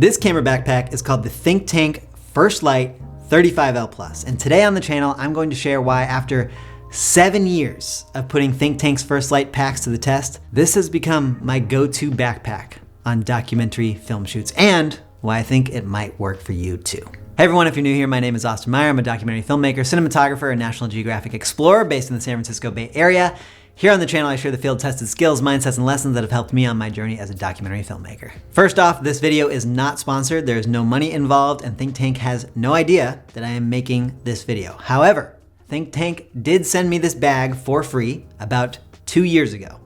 This camera backpack is called the Think Tank First Light 35L Plus. And today on the channel, I'm going to share why after 7 years of putting Think Tank's First Light packs to the test, this has become my go-to backpack on documentary film shoots, and why I think it might work for you too. Hey everyone, if you're new here, my name is Austin Meyer. I'm a documentary filmmaker, cinematographer, and National Geographic explorer based in the San Francisco Bay Area. Here on the channel, I share the field-tested skills, mindsets, and lessons that have helped me on my journey as a documentary filmmaker. First off, this video is not sponsored. There is no money involved, and Think Tank has no idea that I am making this video. However, Think Tank did send me this bag for free about 2 years ago.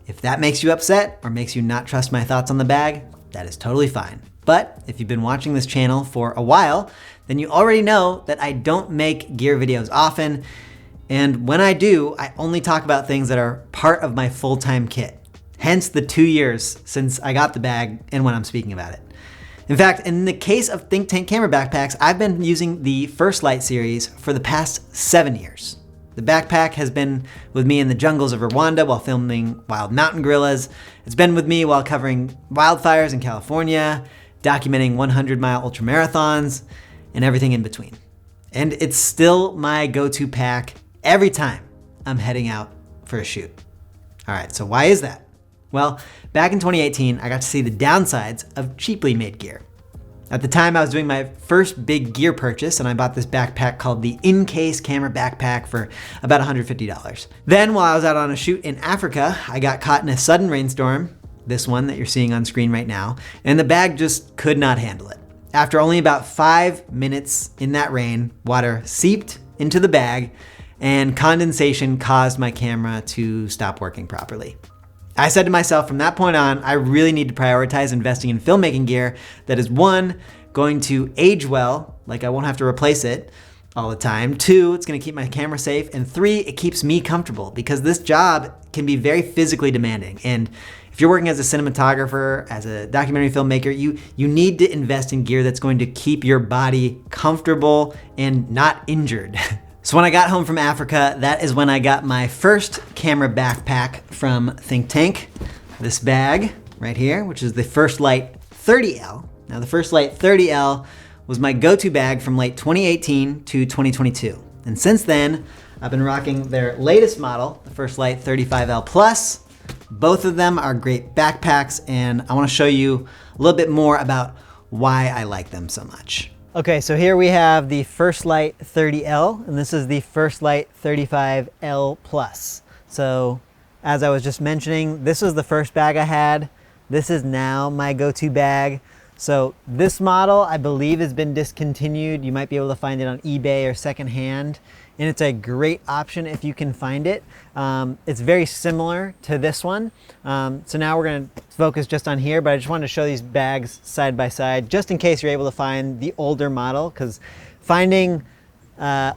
If that makes you upset or makes you not trust my thoughts on the bag, that is totally fine. But if you've been watching this channel for a while, then you already know that I don't make gear videos often. And when I do, I only talk about things that are part of my full-time kit. Hence the 2 years since I got the bag and when I'm speaking about it. In fact, in the case of Think Tank camera backpacks, I've been using the First Light series for the past 7 years. The backpack has been with me in the jungles of Rwanda while filming wild mountain gorillas. It's been with me while covering wildfires in California, documenting 100-mile ultramarathons, and everything in between. And it's still my go-to pack every time I'm heading out for a shoot. All right, so why is that? Well, back in 2018, I got to see the downsides of cheaply made gear. At the time, I was doing my first big gear purchase, and I bought this backpack called the In-Case Camera Backpack for about $150. Then, while I was out on a shoot in Africa, I got caught in a sudden rainstorm, this one that you're seeing on screen right now, and the bag just could not handle it. After only about 5 minutes in that rain, water seeped into the bag, and condensation caused my camera to stop working properly. I said to myself from that point on, I really need to prioritize investing in filmmaking gear that is, 1, going to age well, like I won't have to replace it all the time. 2, it's gonna keep my camera safe. And 3, it keeps me comfortable because this job can be very physically demanding. And if you're working as a cinematographer, as a documentary filmmaker, you need to invest in gear that's going to keep your body comfortable and not injured. So when I got home from Africa, that is when I got my first camera backpack from Think Tank. This bag right here, which is the First Light 30L. Now the First Light 30L was my go-to bag from late 2018 to 2022. And since then, I've been rocking their latest model, the First Light 35L Plus. Both of them are great backpacks, and I wanna show you a little bit more about why I like them so much. Okay, so here we have the First Light 30L, and this is the First Light 35L Plus. So as I was just mentioning, this was the first bag I had. This is now my go-to bag. So this model, I believe, has been discontinued. You might be able to find it on eBay or secondhand, and it's a great option if you can find it. It's very similar to this one. So now we're gonna focus just on here, but I just wanted to show these bags side by side, just in case you're able to find the older model, because finding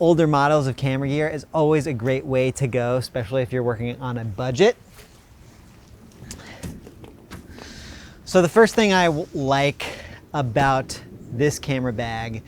older models of camera gear is always a great way to go, especially if you're working on a budget. So the first thing I like about this camera bag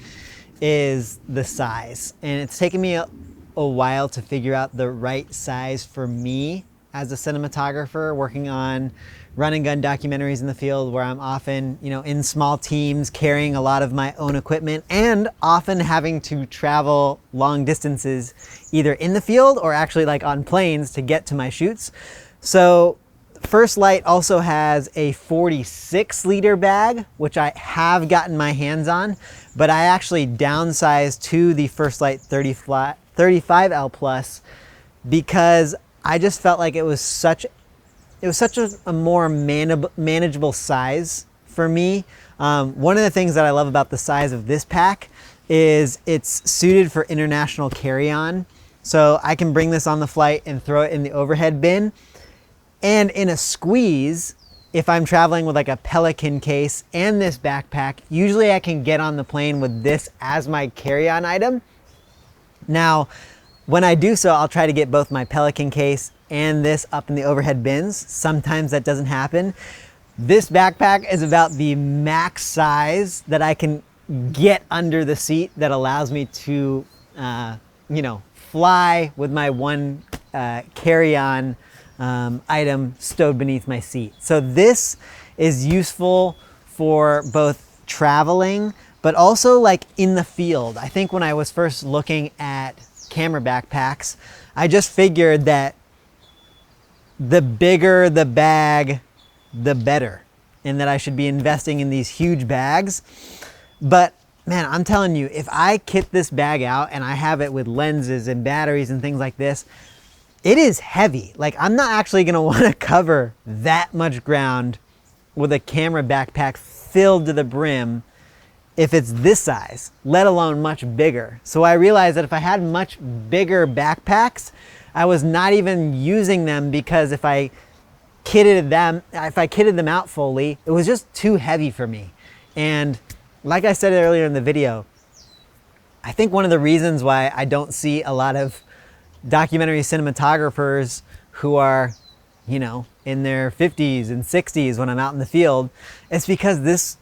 is the size. And it's taken me a while to figure out the right size for me as a cinematographer working on run and gun documentaries in the field where I'm often, in small teams carrying a lot of my own equipment and often having to travel long distances either in the field or actually like on planes to get to my shoots. So First Light also has a 46-liter bag, which I have gotten my hands on, but I actually downsized to the First Light 35L Plus because I just felt like it was such a more manageable size for me. One of the things that I love about the size of this pack is it's suited for international carry-on. So I can bring this on the flight and throw it in the overhead bin. And in a squeeze, if I'm traveling with like a Pelican case and this backpack, usually I can get on the plane with this as my carry-on item. Now, when I do so, I'll try to get both my Pelican case and this up in the overhead bins. Sometimes that doesn't happen. This backpack is about the max size that I can get under the seat that allows me to, fly with my one carry-on item stowed beneath my seat. So this is useful for both traveling, but also like in the field. I think when I was first looking at camera backpacks, I just figured that the bigger the bag, the better, and that I should be investing in these huge bags. But man, I'm telling you, if I kit this bag out and I have it with lenses and batteries and things like this, it is heavy. Like, I'm not actually gonna wanna cover that much ground with a camera backpack filled to the brim if it's this size, let alone much bigger. So I realized that if I had much bigger backpacks, I was not even using them, because if I kitted them out fully, it was just too heavy for me. And like I said earlier in the video, I think one of the reasons why I don't see a lot of documentary cinematographers who are, you know, in their 50s and 60s when I'm out in the field, is because this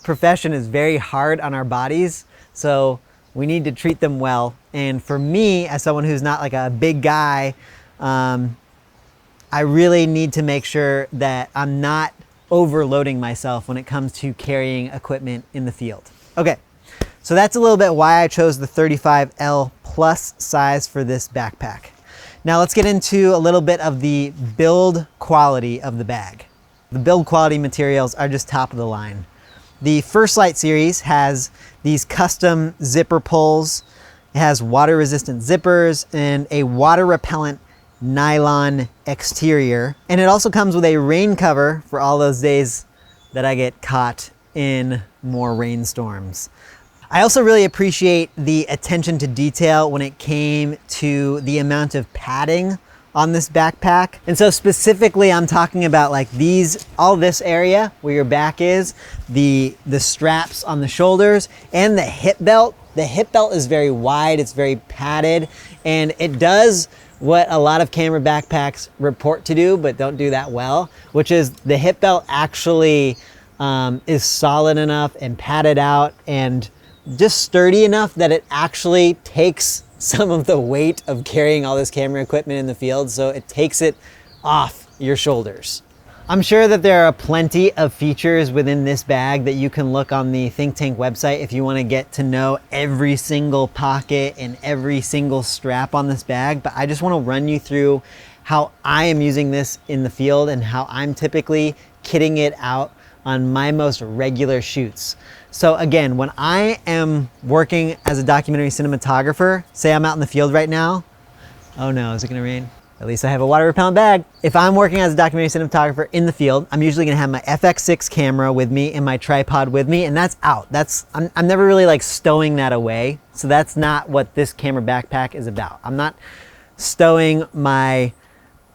profession is very hard on our bodies. So we need to treat them well. And for me, as someone who's not like a big guy, I really need to make sure that I'm not overloading myself when it comes to carrying equipment in the field. Okay, so that's a little bit why I chose the 35L plus size for this backpack. Now let's get into a little bit of the build quality of the bag. The build quality materials are just top of the line. The First Light series has these custom zipper pulls. It has water resistant zippers and a water repellent nylon exterior. And it also comes with a rain cover for all those days that I get caught in more rainstorms. I also really appreciate the attention to detail when it came to the amount of padding on this backpack. And so specifically, I'm talking about like all this area where your back is, the straps on the shoulders, and the hip belt. The hip belt is very wide, it's very padded, and it does what a lot of camera backpacks report to do, but don't do that well, which is the hip belt actually is solid enough and padded out and just sturdy enough that it actually takes some of the weight of carrying all this camera equipment in the field, so it takes it off your shoulders. I'm sure that there are plenty of features within this bag that you can look on the Think Tank website if you want to get to know every single pocket and every single strap on this bag, but I just want to run you through how I am using this in the field and how I'm typically kitting it out on my most regular shoots. So again, when I am working as a documentary cinematographer, say I'm out in the field right now. Oh no, is it gonna rain? At least I have a water repellent bag. If I'm working as a documentary cinematographer in the field, I'm usually gonna have my FX6 camera with me and my tripod with me, and that's out. I'm never really like stowing that away. So that's not what this camera backpack is about. I'm not stowing my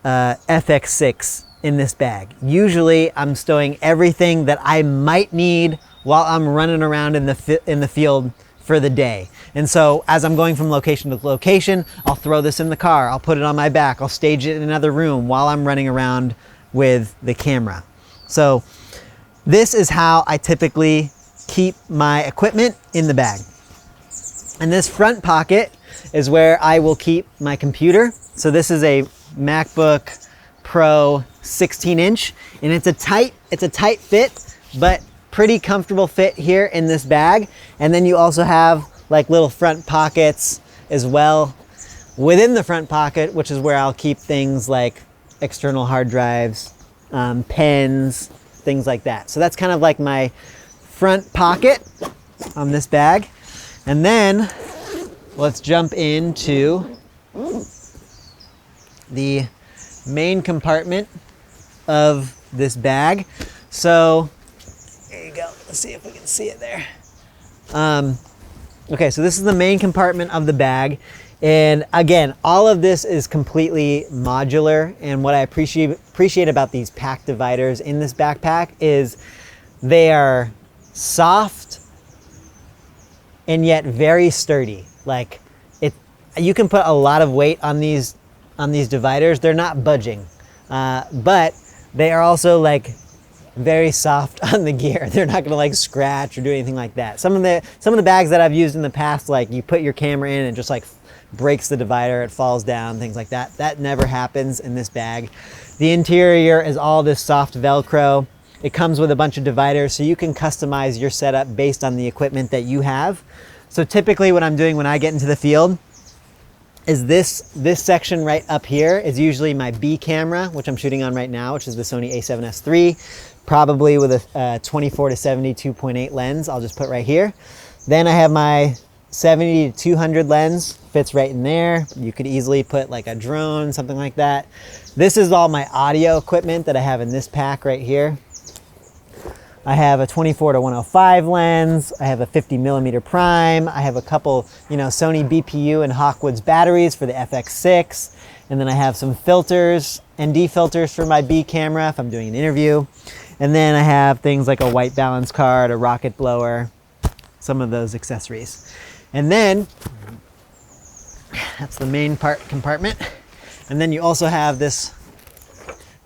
FX6 in this bag. Usually I'm stowing everything that I might need while I'm running around in the field for the day. And so as I'm going from location to location, I'll throw this in the car, I'll put it on my back, I'll stage it in another room while I'm running around with the camera. So this is how I typically keep my equipment in the bag. And this front pocket is where I will keep my computer. So this is a MacBook Pro 16-inch, and it's a tight fit, but pretty comfortable fit here in this bag. And then you also have like little front pockets as well within the front pocket, which is where I'll keep things like external hard drives, pens, things like that. So that's kind of like my front pocket on this bag. And then let's jump into the main compartment of this bag. So there you go. Let's see if we can see it there. Okay, so this is the main compartment of the bag. And again, all of this is completely modular. And what I appreciate about these pack dividers in this backpack is they are soft and yet very sturdy. Like you can put a lot of weight on these dividers. They're not budging, but they are also like very soft on the gear. They're not gonna like scratch or do anything like that. Some of the bags that I've used in the past, like you put your camera in and just like breaks the divider, it falls down, things like that. That never happens in this bag. The interior is all this soft Velcro. It comes with a bunch of dividers, so you can customize your setup based on the equipment that you have. So typically what I'm doing when I get into the field is this section right up here is usually my B camera, which I'm shooting on right now, which is the Sony a7S III, probably with a 24 to 70 2.8 lens. I'll just put right here. Then I have my 70 to 200 lens, fits right in there. You could easily put like a drone, something like that. This is all my audio equipment that I have in this pack right here. I have a 24 to 105 lens. I have a 50mm prime. I have a couple, Sony BPU and Hawkwoods batteries for the FX6. And then I have some filters, ND filters for my B camera if I'm doing an interview. And then I have things like a white balance card, a rocket blower, some of those accessories. And then that's the main compartment. And then you also have this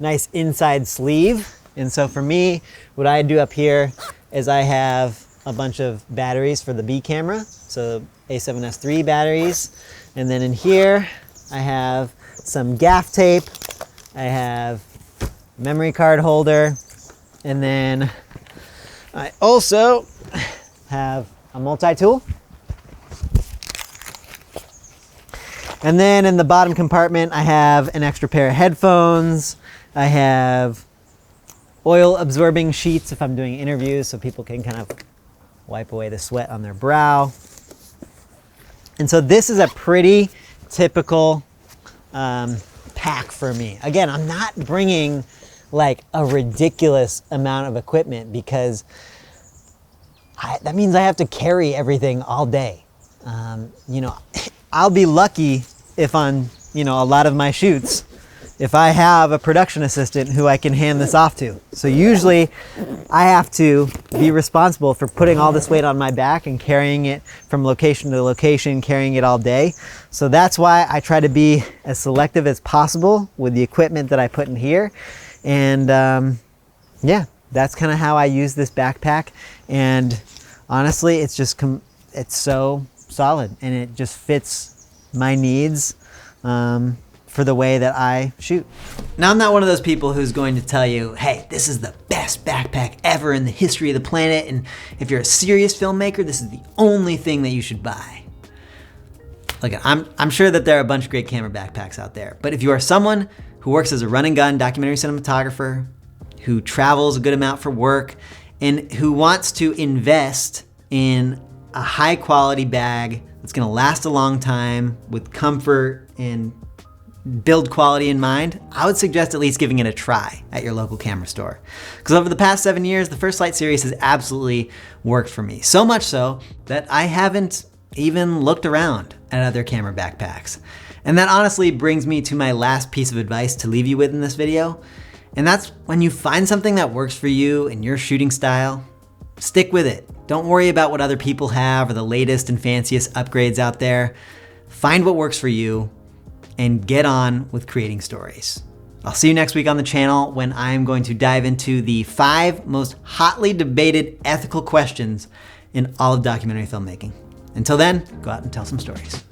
nice inside sleeve. And so for me, what I do up here is I have a bunch of batteries for the B camera. So a7S III batteries. And then in here, I have some gaff tape. I have memory card holder. And then I also have a multi-tool. And then in the bottom compartment, I have an extra pair of headphones. I have oil absorbing sheets if I'm doing interviews so people can kind of wipe away the sweat on their brow. And so this is a pretty typical pack for me. Again, I'm not bringing like a ridiculous amount of equipment because that means I have to carry everything all day. I'll be lucky if on, a lot of my shoots, if I have a production assistant who I can hand this off to. So usually I have to be responsible for putting all this weight on my back and carrying it from location to location, carrying it all day. So that's why I try to be as selective as possible with the equipment that I put in here. And yeah, that's kind of how I use this backpack. And honestly, it's just, it's so solid and it just fits my needs for the way that I shoot. Now, I'm not one of those people who's going to tell you, hey, this is the best backpack ever in the history of the planet, and if you're a serious filmmaker, this is the only thing that you should buy. Look, I'm sure that there are a bunch of great camera backpacks out there, but if you are someone who works as a run and gun documentary cinematographer, who travels a good amount for work, and who wants to invest in a high quality bag that's gonna last a long time with comfort and build quality in mind, I would suggest at least giving it a try at your local camera store. Because over the past 7 years, the First Light series has absolutely worked for me. So much so that I haven't even looked around at other camera backpacks. And that honestly brings me to my last piece of advice to leave you with in this video. And that's when you find something that works for you and your shooting style, stick with it. Don't worry about what other people have or the latest and fanciest upgrades out there. Find what works for you and get on with creating stories. I'll see you next week on the channel when I'm going to dive into the 5 most hotly debated ethical questions in all of documentary filmmaking. Until then, go out and tell some stories.